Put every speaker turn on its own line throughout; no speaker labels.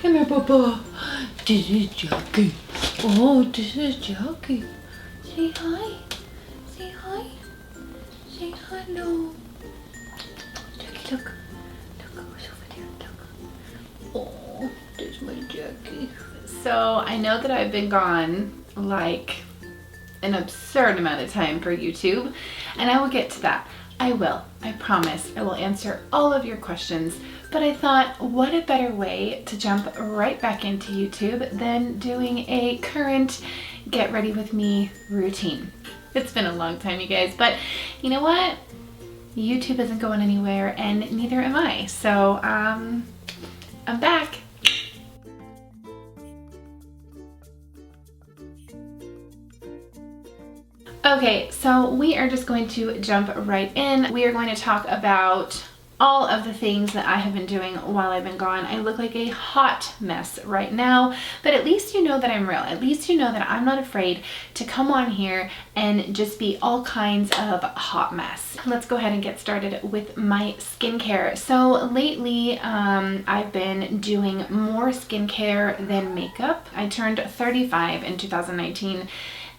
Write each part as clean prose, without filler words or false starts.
Come here, Papa. This is Jackie. Oh, this is Jackie. Say hi. Say hi. Say hello. Jackie, look. Look who's over there. Look. Oh, there's my Jackie. So I know that I've been gone like an absurd amount of time for YouTube, and I will get to that. I will. I promise. I will answer all of your questions. But I thought, what a better way to jump right back into YouTube than doing a current get ready with me routine. It's been a long time, you guys, but you know what? YouTube isn't going anywhere, and neither am I. So I'm back. Okay, so we are just going to jump right in. We are going to talk about all of the things that I have been doing while I've been gone. I look like a hot mess right now, but at least you know that I'm real. At least you know that I'm not afraid to come on here and just be all kinds of hot mess. Let's go ahead and get started with my skincare. So lately, I've been doing more skincare than makeup. I turned 35 in 2019.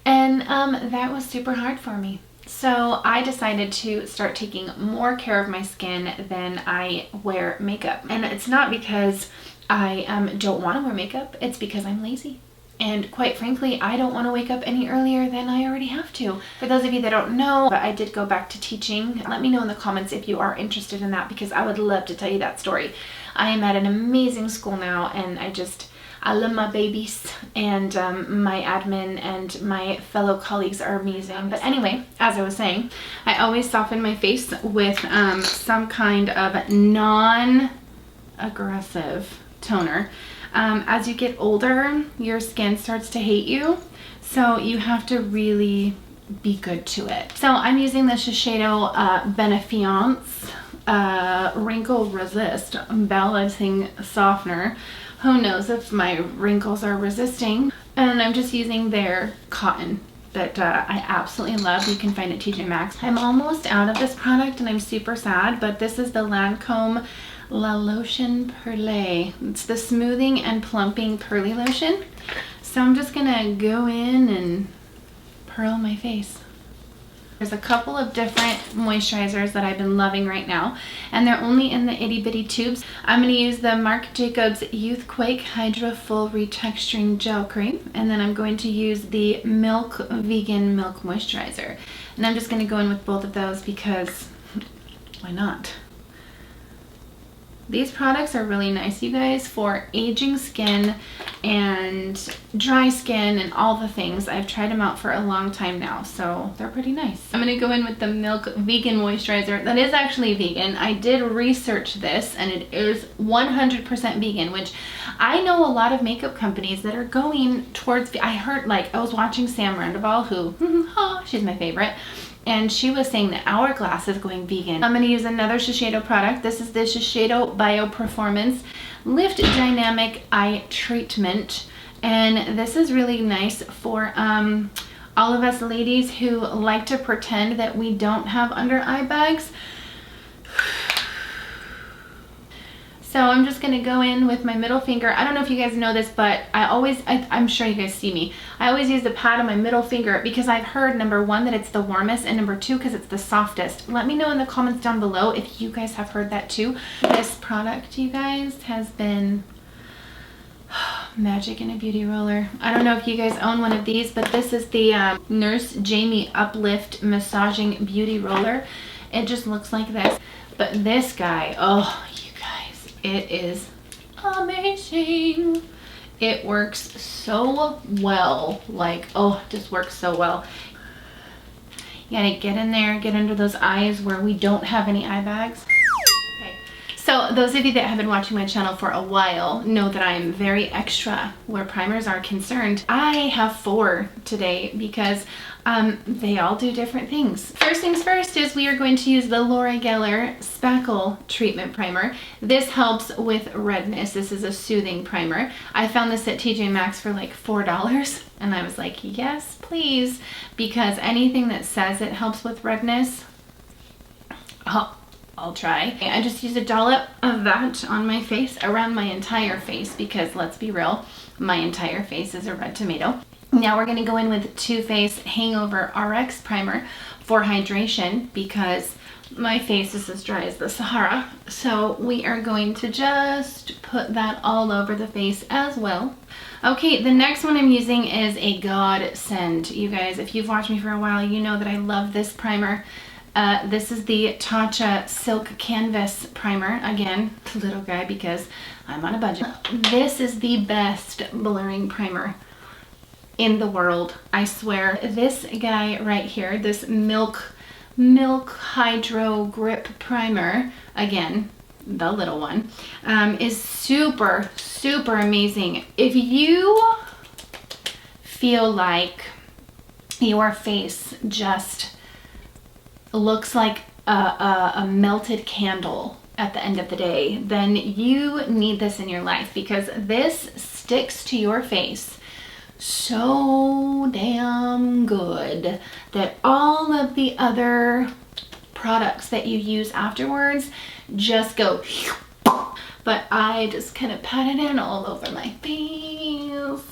And that was super hard for me. So I decided to start taking more care of my skin than I wear makeup. And it's not because I don't want to wear makeup, it's because I'm lazy. And quite frankly, I don't want to wake up any earlier than I already have to. For those of you that don't know, I did go back to teaching. Let me know in the comments if you are interested in that, because I would love to tell you that story. I am at an amazing school now, and I love my babies, and my admin and my fellow colleagues are amazing. But anyway, as I was saying, I always soften my face with some kind of non-aggressive toner. As you get older, your skin starts to hate you, so you have to really be good to it. So I'm using the Shiseido Benefiance Wrinkle Resist Balancing Softener. Who knows if my wrinkles are resisting. And I'm just using their cotton that I absolutely love. You can find it at TJ Maxx. I'm almost out of this product and I'm super sad, but this is the Lancome La Lotion Perlée. It's the smoothing and plumping pearly lotion. So I'm just gonna go in and pearl my face. There's a couple of different moisturizers that I've been loving right now, and they're only in the itty bitty tubes. I'm going to use the Marc Jacobs Youthquake Hydra Full Retexturing Gel Cream, and then I'm going to use the Milk Vegan Milk Moisturizer. And I'm just going to go in with both of those because why not? These products are really nice, you guys, for aging skin and dry skin and all the things. I've tried them out for a long time now, so they're pretty nice. I'm going to go in with the Milk Vegan Moisturizer. That is actually vegan. I did research this, and it is 100% vegan, which I know a lot of makeup companies that are going towards, I heard, like, I was watching Sam Randaval, who, she's my favorite, and she was saying that Hourglass is going vegan. I'm going to use another Shiseido product. This is the Shiseido Bio Performance Lift Dynamic Eye Treatment. And this is really nice for all of us ladies who like to pretend that we don't have under eye bags. So I'm just going to go in with my middle finger. I don't know if you guys know this, but I'm sure you guys see me. I always use the pad on my middle finger because I've heard, number one, that it's the warmest, and number two, because it's the softest. Let me know in the comments down below if you guys have heard that too. This product, you guys, has been magic in a beauty roller. I don't know if you guys own one of these, but this is the Nurse Jamie Uplift Massaging Beauty Roller. It just looks like this. But this guy, oh, it is amazing. It works so well. Like, oh, it just works so well. You gotta get in there, get under those eyes where we don't have any eye bags. Okay. So those of you that have been watching my channel for a while know that I am very extra where primers are concerned. I have 4 today because they all do different things. First things first is we are going to use the Laura Geller Spackle Treatment Primer. This helps with redness. This is a soothing primer. I found this at TJ Maxx for like $4, and I was like, yes, please, because anything that says it helps with redness, I'll try. I just used a dollop of that on my face, around my entire face, because let's be real, my entire face is a red tomato. Now we're gonna go in with Too Faced Hangover RX Primer for hydration because my face is as dry as the Sahara. So we are going to just put that all over the face as well. Okay, the next one I'm using is a godsend. You guys, if you've watched me for a while, you know that I love this primer. This is the Tatcha Silk Canvas Primer. Again, little guy because I'm on a budget. This is the best blurring primer in the world, I swear. This guy right here, this Milk Hydro Grip Primer, again, the little one, is super amazing. If you feel like your face just looks like a melted candle at the end of the day, then you need this in your life because this sticks to your face so damn good that all of the other products that you use afterwards just go, but I just kind of pat it in all over my face.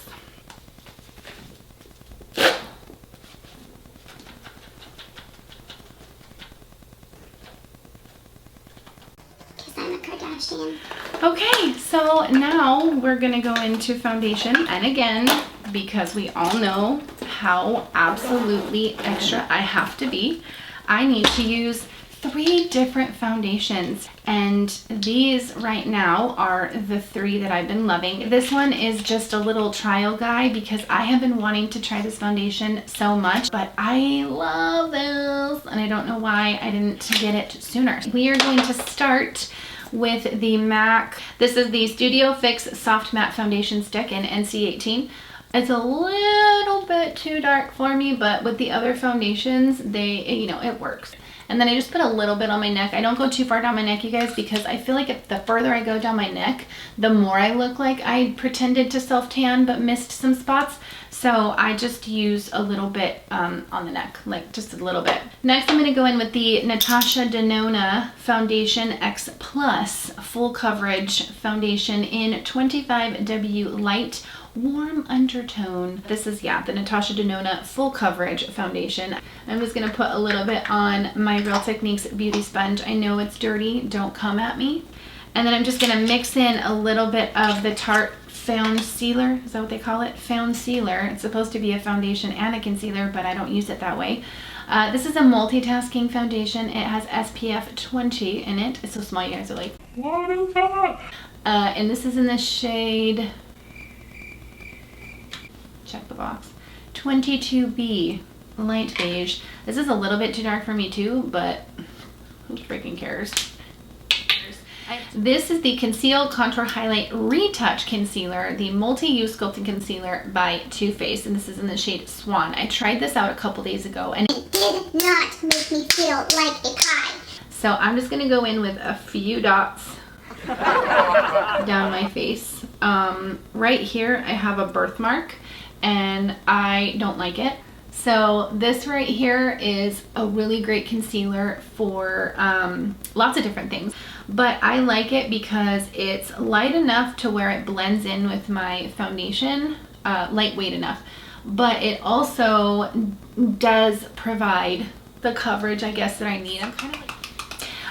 I'm a Kardashian.
Okay, so now we're gonna go into foundation, and again, because we all know how absolutely extra I have to be, I need to use 3 different foundations, and these right now are the 3 that I've been loving. This one is just a little trial guide because I have been wanting to try this foundation so much, but I love this and I don't know why I didn't get it sooner. We are going to start with the MAC. This is the Studio Fix Soft Matte Foundation Stick in NC18. It's a little bit too dark for me, but with the other foundations, it works. And then I just put a little bit on my neck. I don't go too far down my neck, you guys, because I feel like if the further I go down my neck, the more I look like I pretended to self-tan but missed some spots. So I just use a little bit on the neck, like just a little bit. Next, I'm gonna go in with the Natasha Denona Foundation X Plus Full Coverage Foundation in 25W Light Warm Undertone. This is, yeah, the Natasha Denona Full Coverage Foundation. I'm just gonna put a little bit on my Real Techniques Beauty Sponge. I know it's dirty, don't come at me. And then I'm just gonna mix in a little bit of the Tarte Found Sealer. Is that what they call it? Found Sealer. It's supposed to be a foundation and a concealer, but I don't use it that way. This is a multitasking foundation. It has SPF 20 in it. It's so small, you guys are like, what is that? And this is in the shade, check the box, 22B Light Beige. This is a little bit too dark for me too, but who freaking cares? This is the Conceal Contour Highlight Retouch Concealer, the Multi-Use Sculpting Concealer by Too Faced, and this is in the shade Swan. I tried this out a couple days ago, and
it did not make me feel like a pie.
So I'm just gonna go in with a few dots down my face. Right here, I have a birthmark, and I don't like it. So this right here is a really great concealer for lots of different things, but I like it because it's light enough to where it blends in with my foundation, lightweight enough, but it also does provide the coverage, I guess, that I need.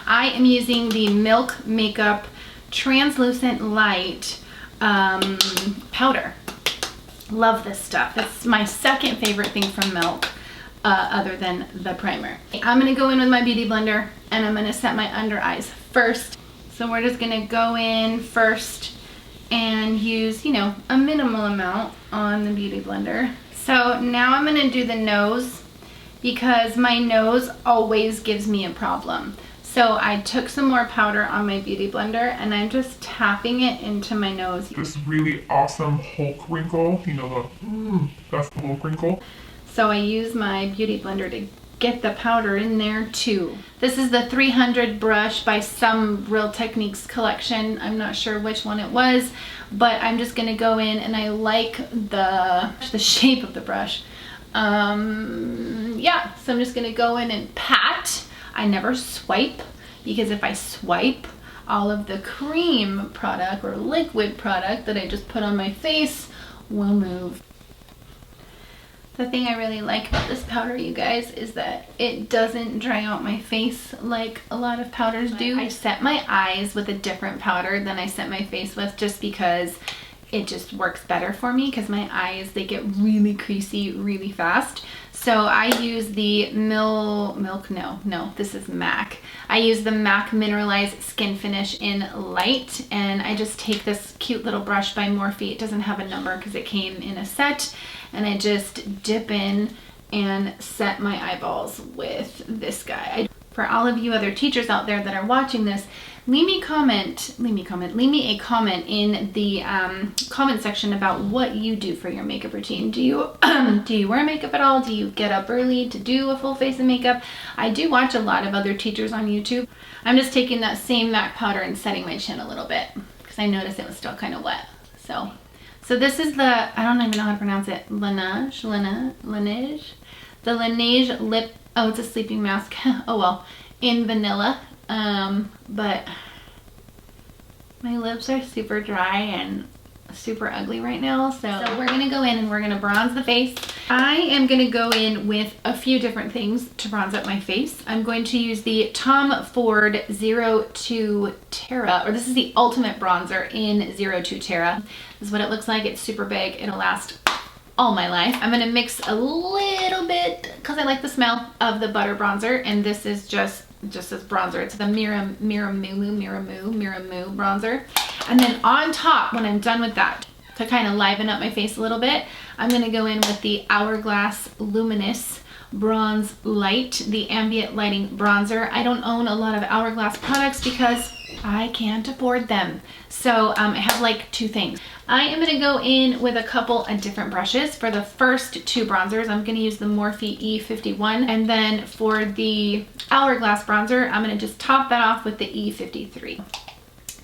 I am using the Milk Makeup Translucent Light powder. Love this stuff. It's my second favorite thing from Milk, other than the primer. I'm gonna go in with my beauty blender and I'm gonna set my under eyes first. So we're just gonna go in first and use, you know, a minimal amount on the beauty blender. So now I'm gonna do the nose because my nose always gives me a problem. So I took some more powder on my beauty blender and I'm just tapping it into my nose.
This really awesome Hulk wrinkle, you know, that's the Hulk wrinkle.
So I use my beauty blender to get the powder in there too. This is the 300 brush by some Real Techniques collection. I'm not sure which one it was, but I'm just gonna go in and I like the shape of the brush. Yeah, so I'm just gonna go in and pat. I never swipe because if I swipe, all of the cream product or liquid product that I just put on my face will move. The thing I really like about this powder, you guys, is that it doesn't dry out my face like a lot of powders do. I set my eyes with a different powder than I set my face with, just because it just works better for me, because my eyes, they get really creasy really fast. So I use the this is MAC. I use the MAC Mineralized Skin Finish in Light, and I just take this cute little brush by Morphe. It doesn't have a number because it came in a set, and I just dip in and set my eyeballs with this guy. For all of you other teachers out there that are watching this, leave me a comment in the comment section about what you do for your makeup routine. Do you wear makeup at all? Do you get up early to do a full face of makeup? I do watch a lot of other teachers on YouTube. I'm just taking that same MAC powder and setting my chin a little bit because I noticed it was still kind of wet. So this is the, I don't even know how to pronounce it, Laneige. The Laneige lip, oh, it's a sleeping mask. Oh well, in vanilla. But my lips are super dry and super ugly right now, so we're gonna go in and we're gonna bronze the face. I am gonna go in with a few different things to bronze up my face. I'm going to use the Tom Ford 02 Terra, or this is the ultimate bronzer in 02 Terra. This is what it looks like. It's super big. It'll last all my life. I'm gonna mix a little bit, because I like the smell, of the butter bronzer, and this is just as bronzer. It's the Miramoo bronzer. And then on top, when I'm done with that, to kind of liven up my face a little bit, I'm gonna go in with the Hourglass Luminous Bronze Light, the ambient lighting bronzer. I don't own a lot of Hourglass products because I can't afford them. So I have like two things. I am gonna go in with a couple of different brushes. For the first two bronzers, I'm gonna use the Morphe E51. And then for the Hourglass bronzer, I'm gonna just top that off with the E53.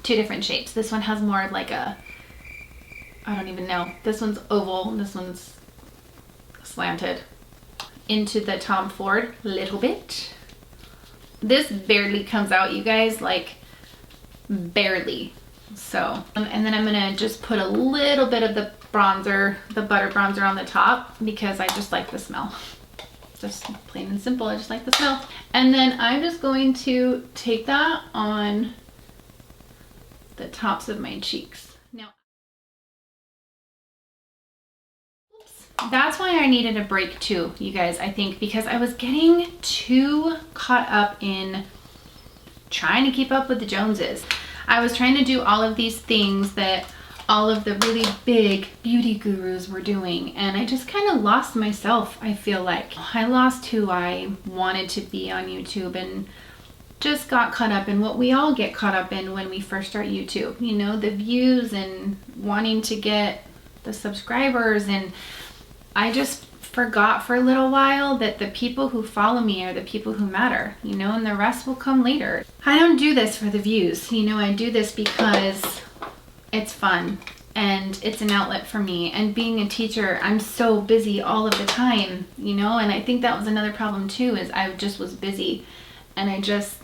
Two different shapes. This one has more of like a, I don't even know. This one's oval, and this one's slanted. Into the Tom Ford a little bit. This barely comes out, you guys, like barely. So, and then I'm gonna just put a little bit of the bronzer, the butter bronzer on the top, because I just like the smell. Just plain and simple, I just like the smell. And then I'm just going to take that on the tops of my cheeks. Now, that's why I needed a break too, you guys, I think, because I was getting too caught up in trying to keep up with the Joneses. I was trying to do all of these things that all of the really big beauty gurus were doing, and I just kind of lost myself, I feel like. I lost who I wanted to be on YouTube, and just got caught up in what we all get caught up in when we first start YouTube. You know, the views and wanting to get the subscribers, and I just forgot for a little while that the people who follow me are the people who matter, you know, and the rest will come later. I don't do this for the views, you know, I do this because it's fun and it's an outlet for me. And being a teacher, I'm so busy all of the time, you know, and I think that was another problem too, is I just was busy, and I just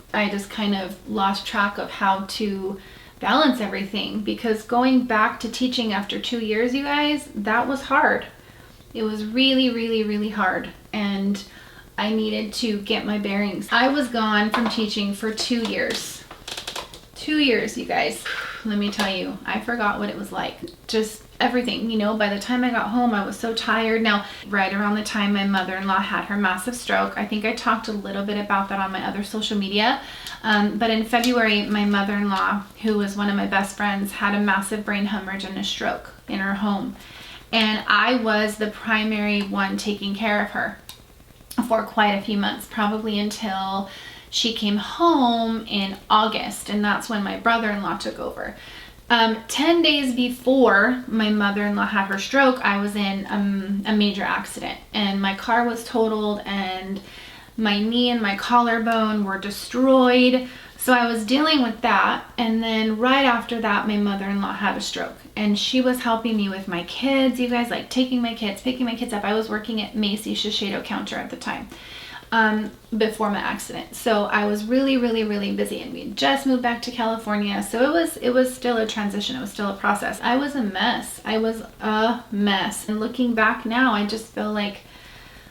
kind of lost track of how to balance everything, because going back to teaching after 2 years, you guys, that was hard. It was really, really, really hard, and I needed to get my bearings. I was gone from teaching for 2 years. 2 years, you guys. Let me tell you, I forgot what it was like. Just everything, you know. By the time I got home, I was so tired. Now, right around the time my mother-in-law had her massive stroke, I think I talked a little bit about that on my other social media. But in February, my mother-in-law, who was one of my best friends, had a massive brain hemorrhage and a stroke in her home. And I was the primary one taking care of her for quite a few months, probably until she came home in August, and that's when my brother-in-law took over. 10 days before my mother-in-law had her stroke, I was in a major accident, and my car was totaled, and my knee and my collarbone were destroyed. So I was dealing with that, and then right after that, my mother-in-law had a stroke, and she was helping me with my kids, you guys, like taking my kids, picking my kids up. I was working at Macy's Shiseido counter at the time. before my accident. So I was really, really, really busy, and we had just moved back to California. So it was still a transition. It was still a process. I was a mess. I was a mess. And looking back now, I just feel like,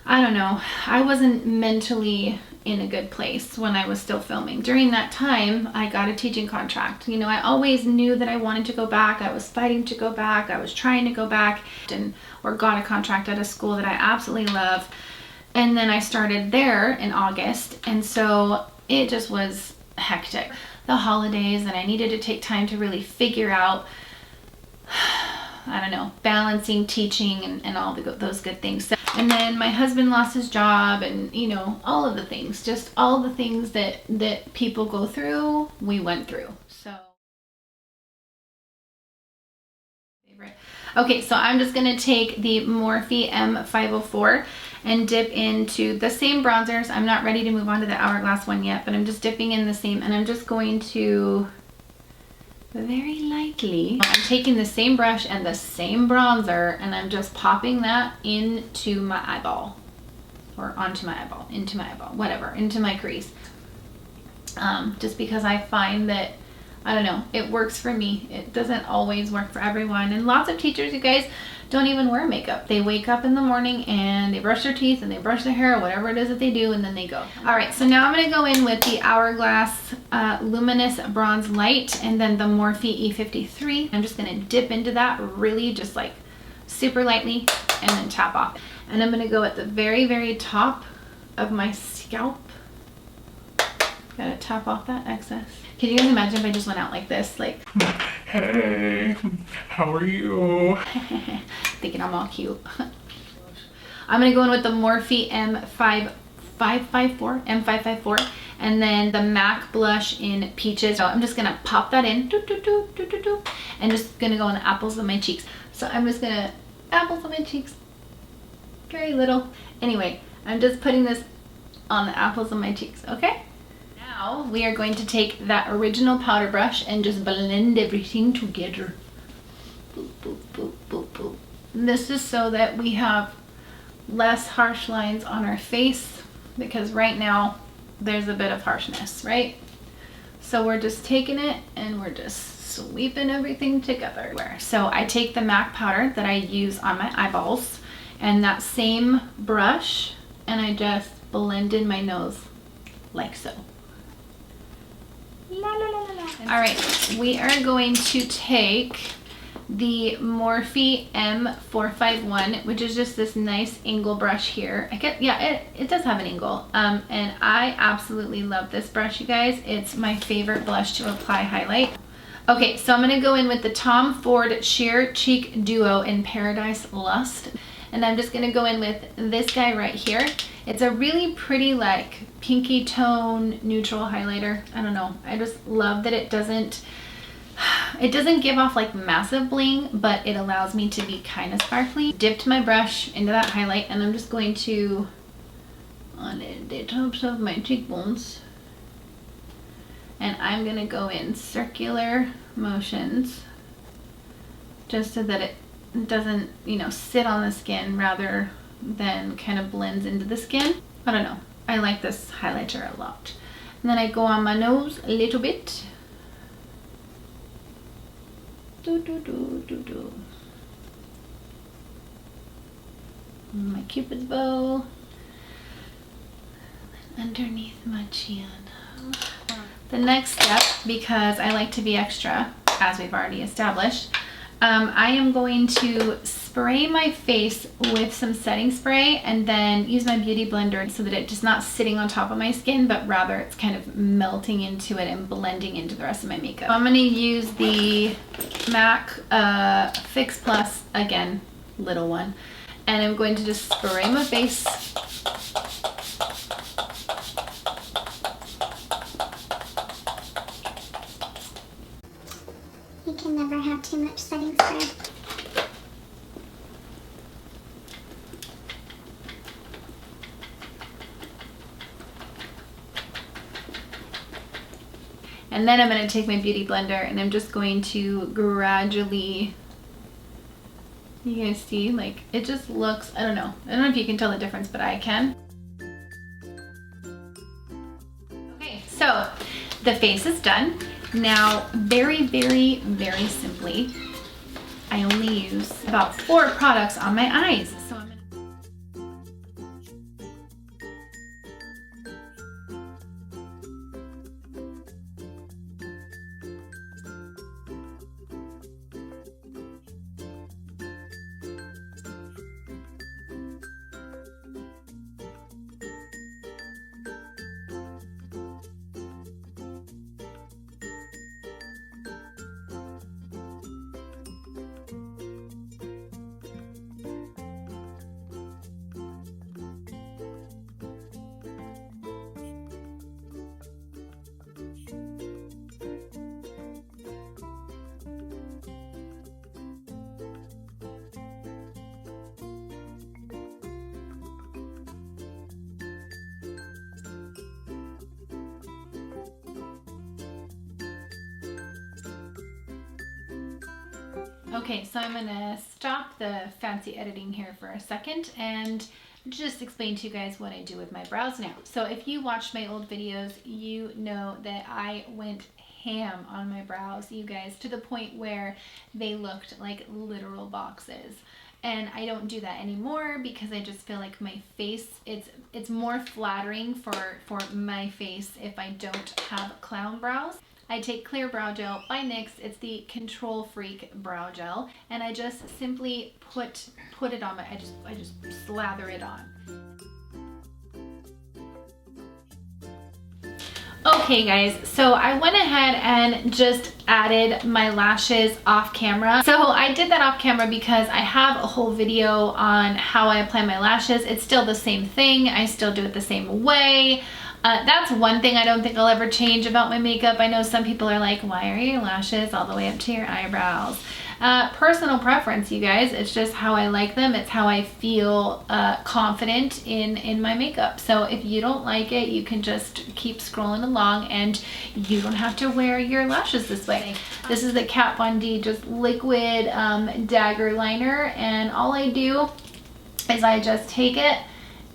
I don't know, I wasn't mentally in a good place when I was still filming. During that time, I got a teaching contract. You know, I always knew that I wanted to go back. I was fighting to go back. I was trying to go back or got a contract at a school that I absolutely love. And then I started there in August. And so it just was hectic. The holidays, and I needed to take time to really figure out, I don't know, balancing teaching and all those good things. So, and then my husband lost his job, and you know, all of the things, just all the things that people go through, we went through. So okay, so I'm just gonna take the Morphe M504 and dip into the same bronzers. I'm not ready to move on to the Hourglass one yet, but I'm just dipping in the same, and I'm just going to very lightly, I'm taking the same brush and the same bronzer, and I'm just popping that into my eyeball, or onto my eyeball, into my eyeball, whatever, into my crease. Just because I find that, I don't know, it works for me. It doesn't always work for everyone. And lots of teachers, you guys, don't even wear makeup. They wake up in the morning and they brush their teeth and they brush their hair, or whatever it is that they do, and then they go. All right, so now I'm gonna go in with the Hourglass Luminous Bronze Light, and then the Morphe E53. I'm just gonna dip into that really just like super lightly and then tap off. And I'm gonna go at the very, very top of my scalp. Gotta tap off that excess. Can you guys imagine if I just went out like this, like,
Hey, how are you?
thinking I'm all cute. I'm gonna go in with the Morphe M554, and then the MAC blush in Peaches. So I'm just gonna pop that in, and just gonna go on the apples of my cheeks. So I'm just gonna, apples of my cheeks, very little. Anyway, I'm just putting this on the apples of my cheeks, okay? Now we are going to take that original powder brush and just blend everything together. Boop, boop, boop, boop, boop. This is so that we have less harsh lines on our face, because right now there's a bit of harshness, right? So we're just taking it and we're just sweeping everything together. So I take the MAC powder that I use on my eyeballs and that same brush, and I just blend in my nose like so. La, la, la, la, la. All right, we are going to take the Morphe M451, which is just this nice angle brush here. It does have an angle, and I absolutely love this brush, you guys. It's my favorite blush to apply highlight. Okay, so I'm gonna go in with the Tom Ford Sheer Cheek Duo in Paradise Lust, and I'm just gonna go in with this guy right here. It's a really pretty, like, pinky tone neutral highlighter. I don't know, I just love that it doesn't give off like massive bling, but it allows me to be kind of sparkly. Dipped my brush into that highlight, and I'm just going to, on the tops of my cheekbones, and I'm gonna go in circular motions just so that it doesn't, you know, sit on the skin rather than kind of blends into the skin. I don't know, I like this highlighter a lot. And then I go on my nose a little bit. My cupid's bow. Underneath my chin. The next step, because I like to be extra, as we've already established, I am going to spray my face with some setting spray and then use my beauty blender so that it's just not sitting on top of my skin, but rather it's kind of melting into it and blending into the rest of my makeup. So I'm going to use the MAC Fix Plus, again, little one, and I'm going to just spray my face.
You can never have too much setting spray.
And then I'm going to take my beauty blender and I'm just going to gradually, you guys see, like, it just looks, I don't know if you can tell the difference, but I can. So the face is done. Now, very, very, very simply, I only use about 4 products on my eyes. So I'm gonna... Okay, so I'm gonna stop the fancy editing here for a second and just explain to you guys what I do with my brows now. So if you watched my old videos, you know that I went ham on my brows, you guys, to the point where they looked like literal boxes. And I don't do that anymore because I just feel like my face, it's more flattering for my face if I don't have clown brows. I take clear brow gel by NYX. It's the Control Freak brow gel, and I just simply put it on I just slather it on. Okay guys, so I went ahead and just added my lashes off camera. So I did that off camera because I have a whole video on how I apply my lashes. It's still the same thing. I still do it the same way. That's one thing I don't think I'll ever change about my makeup. I know some people are like, why are your lashes all the way up to your eyebrows? Personal preference, you guys. It's just how I like them. It's how I feel confident in my makeup. So if you don't like it, you can just keep scrolling along and you don't have to wear your lashes this way. This is the Kat Von D just liquid dagger liner, and all I do is I just take it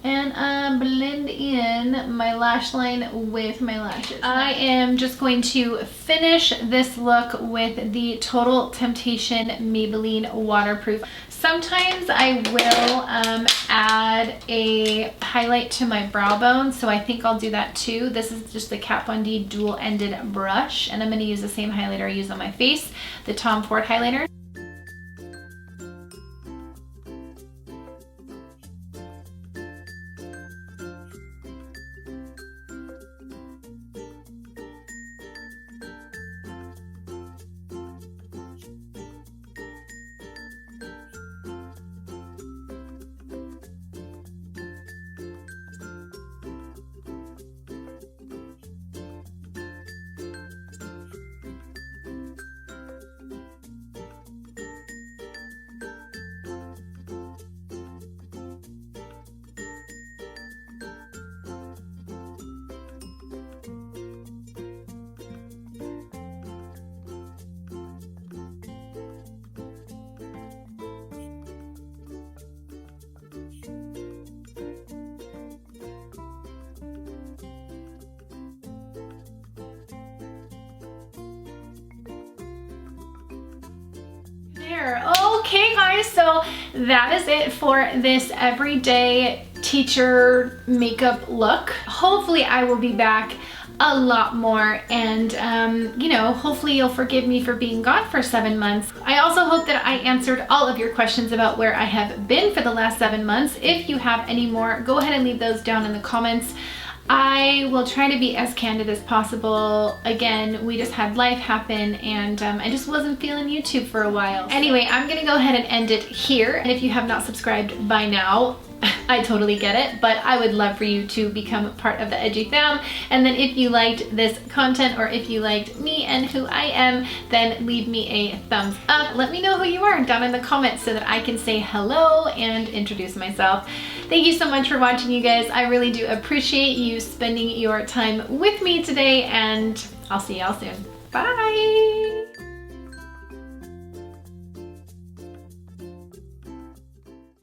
and blend in my lash line with my lashes. I am just going to finish this look with the Total Temptation Maybelline Waterproof. Sometimes I will add a highlight to my brow bone, so I think I'll do that too. This is just the Kat Von D dual-ended brush, and I'm going to use the same highlighter I use on my face, the Tom Ford highlighter. Okay guys, so that is it for this everyday teacher makeup look. Hopefully I will be back a lot more, and you know, hopefully you'll forgive me for being gone for 7 months. I also hope that I answered all of your questions about where I have been for the last 7 months. If you have any more, go ahead and leave those down in the comments. I will try to be as candid as possible. Again, we just had life happen, and I just wasn't feeling YouTube for a while. Anyway, I'm gonna go ahead and end it here. And if you have not subscribed by now, I totally get it, but I would love for you to become part of the Edgy fam. And then if you liked this content, or if you liked me and who I am, then leave me a thumbs up. Let me know who you are down in the comments so that I can say hello and introduce myself. Thank you so much for watching, you guys. I really do appreciate you spending your time with me today, and I'll see y'all soon. Bye!